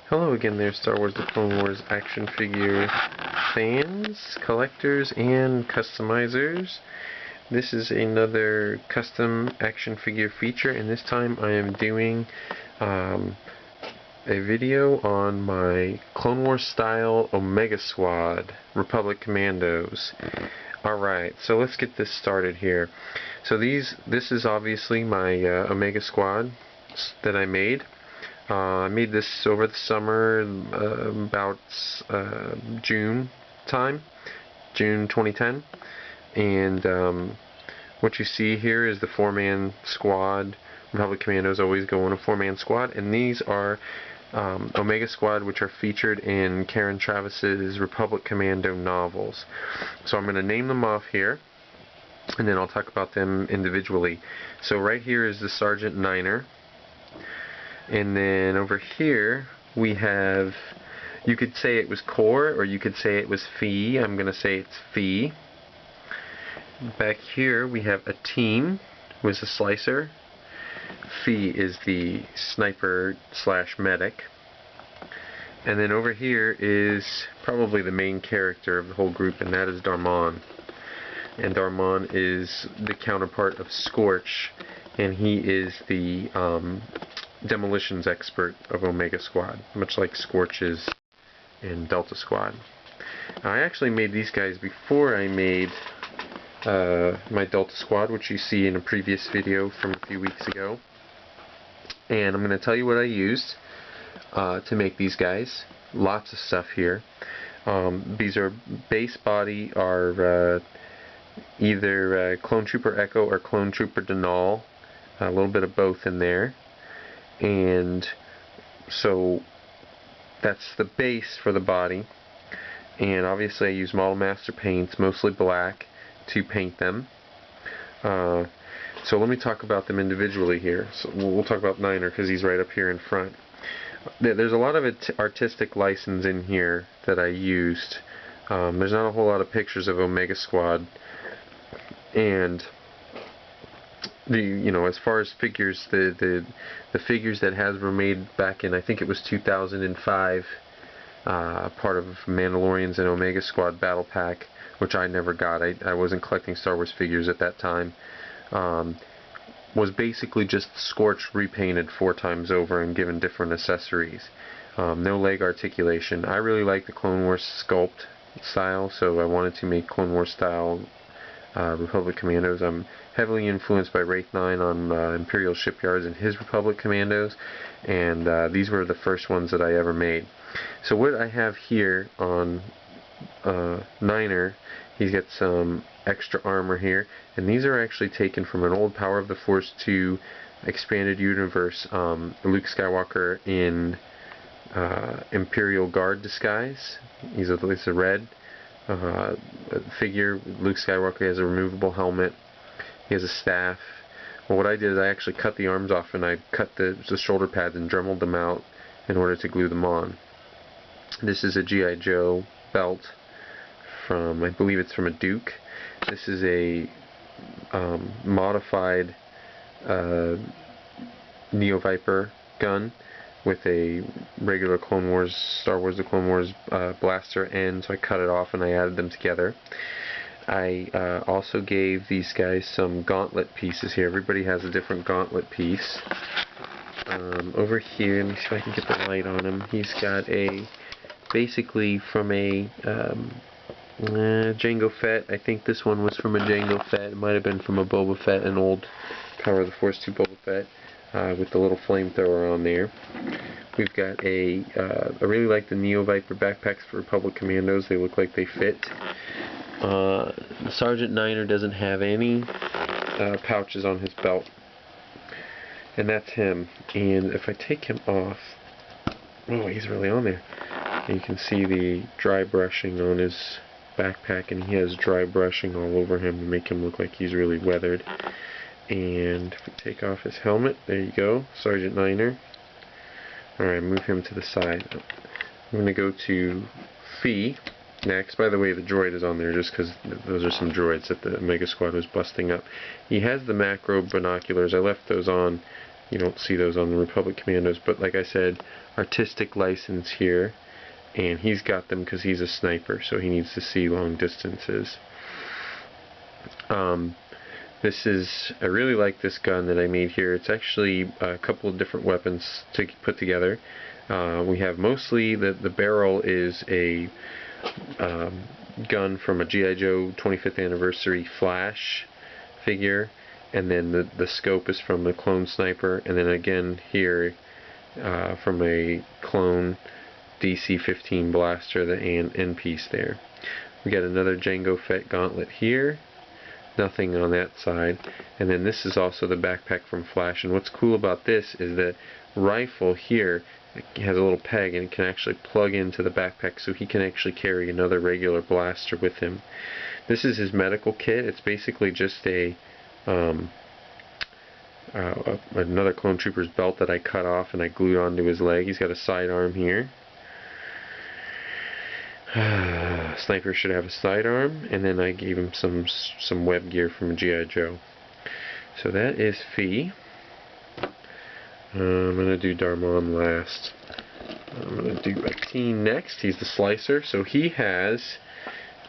Hello again there, Star Wars The Clone Wars action figure fans, collectors, and customizers. This is another custom action figure feature, and this time I am doing a video on my Clone Wars style Omega Squad Republic Commandos. Alright, so let's get this started here. So this is obviously my Omega Squad that I made. I made this over the summer, about June time, June 2010, and what you see here is the four-man squad. Republic Commandos always go in a four-man squad, and these are Omega Squad, which are featured in Karen Travis's Republic Commando novels. So I'm going to name them off here, and then I'll talk about them individually. So right here is the Sergeant Niner. And then over here we have, you could say it was Core or you could say it was Fee. I'm going to say it's Fee. Back here we have a Team, was the Slicer. Fee is the Sniper / Medic. And then over here is probably the main character of the whole group, and that is Darmon. And Darmon is the counterpart of Scorch, and he is the demolitions expert of Omega Squad, much like Scorch is in Delta Squad. I actually made these guys before I made my Delta Squad, which you see in a previous video from a few weeks ago. And I'm going to tell you what I used to make these guys. Lots of stuff here. These are base body are either Clone Trooper Echo or Clone Trooper Denal. A little bit of both in there. And so that's the base for the body, and obviously I use Model Master paints, mostly black, to paint them. So let me talk about them individually here. So we'll talk about Niner because he's right up here in front. There's a lot of artistic license in here that I used. There's not a whole lot of pictures of Omega Squad, and as far as figures, the figures that Hasbro made back in, I think it was 2005, part of Mandalorians and Omega Squad Battle Pack, which I never got. I wasn't collecting Star Wars figures at that time. Was basically just Scorch repainted 4 times over and given different accessories. No leg articulation. I really like the Clone Wars sculpt style, so I wanted to make Clone Wars style Republic Commandos. I'm heavily influenced by Wraith 9 on Imperial shipyards and his Republic Commandos, and these were the first ones that I ever made. So what I have here on Niner, he's got some extra armor here, and these are actually taken from an old Power of the Force 2 expanded universe, Luke Skywalker in Imperial Guard disguise. He's a red figure. Luke Skywalker has a removable helmet. He has a staff. Well, what I did is I actually cut the arms off, and I cut the shoulder pads and dremeled them out in order to glue them on. This is a G.I. Joe belt from, I believe it's from a Duke. This is a modified Neo Viper gun with a regular Star Wars The Clone Wars blaster end, so I cut it off and I added them together. I also gave these guys some Gauntlet pieces here. Everybody has a different Gauntlet piece. Over here, let me see if I can get the light on him. He's got basically from a Jango Fett. I think this one was from a Jango Fett. It might have been from a Boba Fett, an old Power of the Force 2 Boba Fett, with the little flamethrower on there. We've got I really like the Neo Viper backpacks for Republic Commandos. They look like they fit. Sergeant Niner doesn't have any pouches on his belt, and that's him. And if I take him off, oh, he's really on there. You can see the dry brushing on his backpack, and he has dry brushing all over him to make him look like he's really weathered. And if we take off his helmet, there you go, Sergeant Niner. Alright, move him to the side. I'm going to go to Fee next. By the way, the droid is on there just because those are some droids that the Omega Squad was busting up. He has the macro binoculars. I left those on You don't see those on the Republic Commandos, but like I said, artistic license here, and he's got them because he's a sniper, so he needs to see long distances. I really like this gun that I made here. It's actually a couple of different weapons to put together. We have mostly the barrel is a gun from a G.I. Joe 25th anniversary Flash figure, and then the scope is from the clone sniper, and then again here from a clone DC-15 blaster, the end piece there. We got another Jango Fett gauntlet here. Nothing on that side. And then this is also the backpack from Flash. And what's cool about this is that rifle here has a little peg and it can actually plug into the backpack, so he can actually carry another regular blaster with him. This is his medical kit. It's basically just another clone trooper's belt that I cut off and I glued onto his leg. He's got a sidearm here. Sniper should have a sidearm, and then I gave him some web gear from G.I. Joe. So that is Fee. I'm going to do Darmon last. I'm going to do Ateen next. He's the slicer. So he has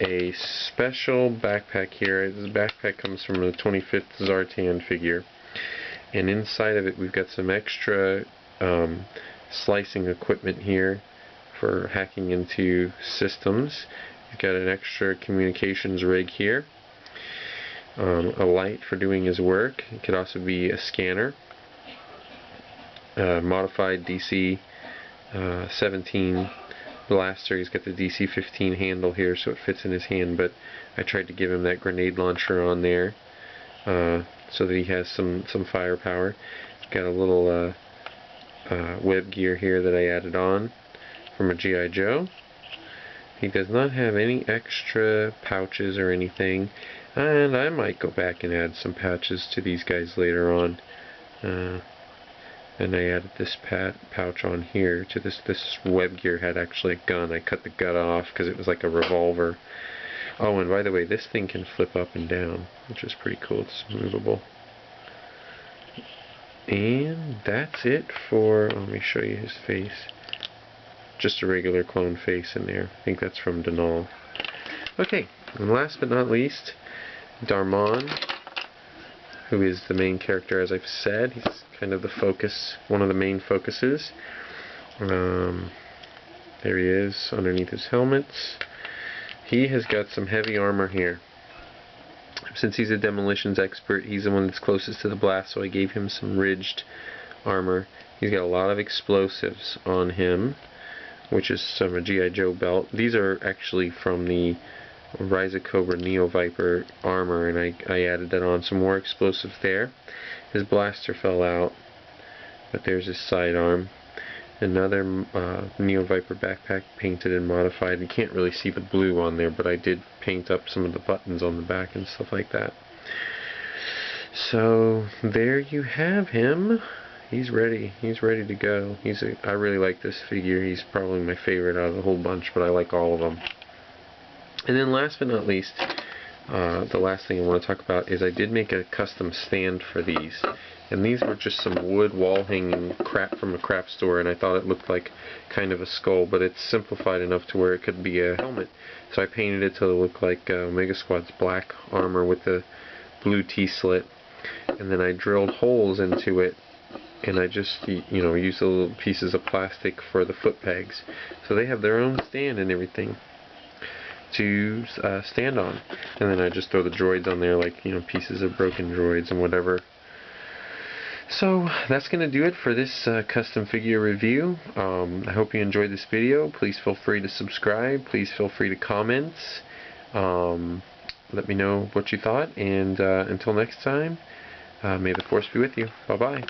a special backpack here. This backpack comes from the 25th Zartan figure. And inside of it we've got some extra slicing equipment here for hacking into systems. You've got an extra communications rig here, a light for doing his work. It could also be a scanner, modified DC-17 blaster. He's got the DC-15 handle here so it fits in his hand, but I tried to give him that grenade launcher on there so that he has some firepower. Got a little web gear here that I added on from a G.I. Joe. He does not have any extra pouches or anything, and I might go back and add some pouches to these guys later on. And I added this pouch on here to this web gear. Had actually a gun. I cut the gut off because it was like a revolver. Oh, and by the way, this thing can flip up and down, which is pretty cool. It's movable. And that's it for, let me show you his face. Just a regular clone face in there. I think that's from Denal. Okay, and last but not least, Darmon, who is the main character, as I've said. He's kind of the focus, one of the main focuses. There he is underneath his helmets. He has got some heavy armor here. Since he's a demolitions expert, he's the one that's closest to the blast, so I gave him some ridged armor. He's got a lot of explosives on him, which is some G.I. Joe belt. These are actually from the Rise of Cobra Neo Viper armor, and I added that on. Some more explosives there. His blaster fell out, but there's his sidearm. Another Neo Viper backpack, painted and modified. You can't really see the blue on there, but I did paint up some of the buttons on the back and stuff like that. So there you have him. He's ready. He's ready to go. I really like this figure. He's probably my favorite out of the whole bunch, but I like all of them. And then last but not least, the last thing I want to talk about is I did make a custom stand for these. And these were just some wood wall hanging crap from a crap store, and I thought it looked like kind of a skull, but it's simplified enough to where it could be a helmet. So I painted it to look like Omega Squad's black armor with the blue T-slit. And then I drilled holes into it, and I just, used the little pieces of plastic for the foot pegs. So they have their own stand and everything to stand on. And then I just throw the droids on there, like, pieces of broken droids and whatever. So that's going to do it for this custom figure review. I hope you enjoyed this video. Please feel free to subscribe. Please feel free to comment. Let me know what you thought. And until next time, may the Force be with you. Bye-bye.